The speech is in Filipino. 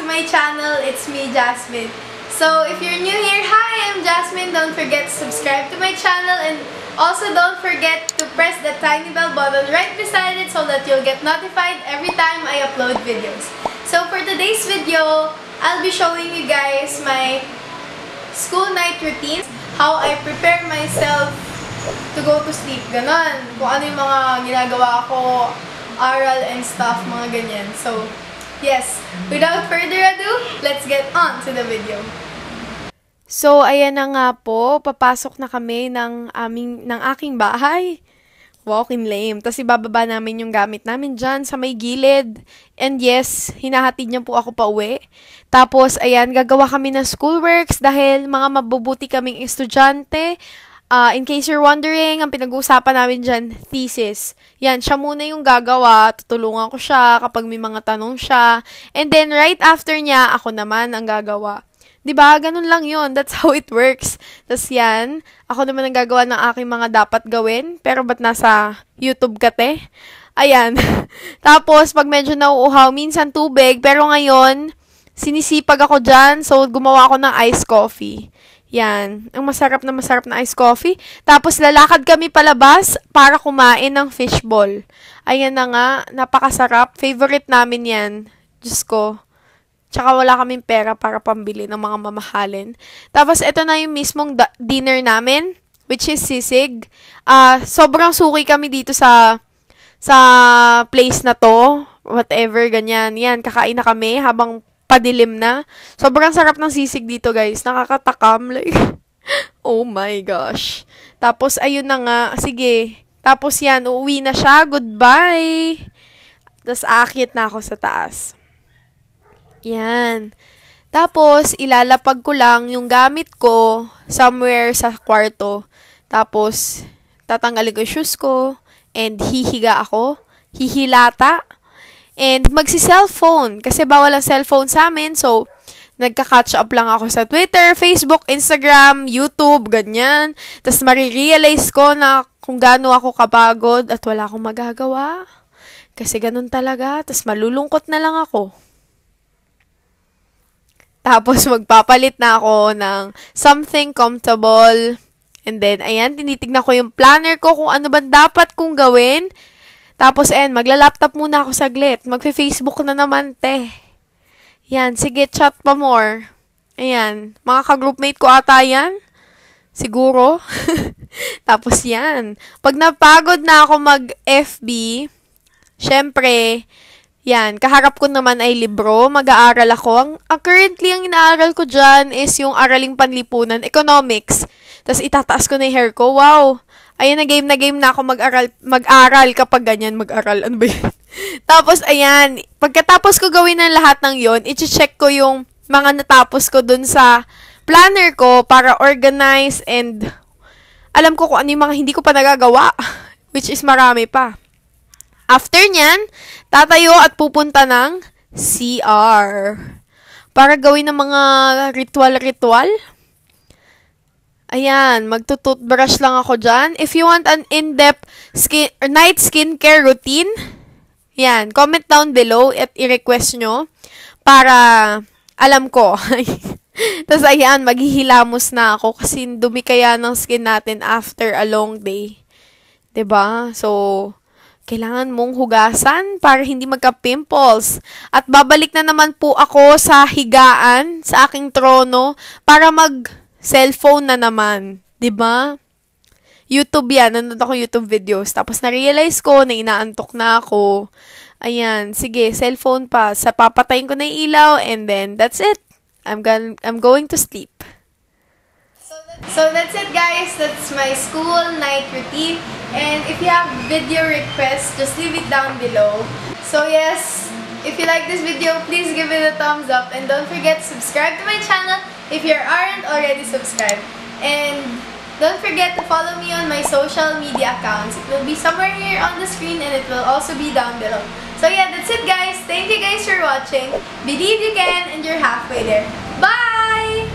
my channel. It's me, Jasmine. So, if you're new here, hi, I'm Jasmine. Don't forget to subscribe to my channel and also don't forget to press the tiny bell button right beside it so that you'll get notified every time I upload videos. So, for today's video, I'll be showing you guys my school night routine, how I prepare myself to go to sleep, ganon. Kung ano yung mga ginagawa ko, aral and stuff, mga ganyan. So, yes, without further ado, let's get on to the video. So, ayan na nga po, papasok na kami ng aking bahay. Walking lame. Tapos ibababa namin yung gamit namin dyan sa may gilid. And yes, hinahatid niya po ako pa uwi. Tapos, ayan, gagawa kami ng schoolworks dahil mga mabubuti kaming estudyante. In case you're wondering, ang pinag-uusapan namin dyan, thesis. Yan, siya muna yung gagawa. Tutulungan ko siya kapag may mga tanong siya. And then, right after niya, ako naman ang gagawa. Diba? Ganun lang yun. That's how it works. Tapos yan, ako naman ang gagawa ng aking mga dapat gawin. Pero ba't nasa YouTube ka, te? Ayan. Tapos, pag medyo nauuhaw, minsan tubig. Pero ngayon, sinisipag ako dyan. So, gumawa ako ng iced coffee. Yan. Ang masarap na iced coffee. Tapos, lalakad kami palabas para kumain ng fishball. Ayan na nga. Napakasarap. Favorite namin yan. Diyos ko. Tsaka wala kaming pera para pambili ng mga mamahalin. Tapos, ito na yung mismong dinner namin, which is sisig. Sobrang suki kami dito sa place na to. Whatever, ganyan. Yan, kakain na kami habang padilim na. Sobrang sarap ng sisig dito, guys. Nakakatakam. Like, oh my gosh. Tapos, ayun na nga. Sige. Tapos yan, uuwi na siya. Goodbye. Tapos, aakyat na ako sa taas. Yan. Tapos, ilalapag ko lang yung gamit ko somewhere sa kwarto. Tapos, tatanggalin ko yung shoes ko. And hihiga ako. Hihilata. And magsi-cellphone. Kasi bawal ang cellphone sa amin. So, nagka-catch up lang ako sa Twitter, Facebook, Instagram, YouTube, ganyan. Tapos, marirealize ko na kung gaano ako kapagod at wala akong magagawa. Kasi ganun talaga. Tapos, malulungkot na lang ako. Tapos, magpapalit na ako ng something comfortable. And then, ayan, tinitignan ko yung planner ko kung ano ba dapat kong gawin. Tapos, ayan, magla-laptop muna ako saglit. Magfe-Facebook na naman, te. Yan, sige, chat pa more. Ayan, mga ka-groupmate ko ata yan. Siguro. Tapos, yan. Pag napagod na ako mag-FB, syempre, yan, kaharap ko naman ay libro, mag-aaral ako. Currently, ang inaaral ko dyan is yung Araling Panlipunan, Economics. Tapos, itataas ko na yung hair ko. Wow! Ayan, na game na ako mag-aral kapag ganyan, mag-aral. Ano ba yun? Tapos, ayan, pagkatapos ko gawin ng lahat ng yon, i-check ko yung mga natapos ko dun sa planner ko para organize and alam ko kung ano yung mga hindi ko pa nagagawa, which is marami pa. After nyan, tatayo at pupunta ng CR. Para gawin ng mga ritual-ritual. Ayan, magtututbrush lang ako dyan. If you want an in-depth night skincare routine, yan, comment down below at i-request nyo para alam ko. Tapos ayan, maghihilamos na ako kasi dumi kaya ng skin natin after a long day. 'Di ba? So, kailangan mong hugasan para hindi magka-pimples. At babalik na naman po ako sa higaan, sa aking trono, para mag-cellphone na naman. 'Di ba? YouTube yan. Nanonood ako YouTube videos. Tapos na-realize ko na inaantok na ako. Ayan. Sige, cellphone pa. Papatayin ko na yung ilaw and then that's it. I'm going to sleep. So that's it, guys. That's my school night routine. And if you have video requests, just leave it down below. So yes, if you like this video, please give it a thumbs up. And don't forget to subscribe to my channel if you aren't already subscribed. And don't forget to follow me on my social media accounts. It will be somewhere here on the screen and it will also be down below. So yeah, that's it, guys. Thank you guys for watching. Believe you can and you're halfway there. Bye!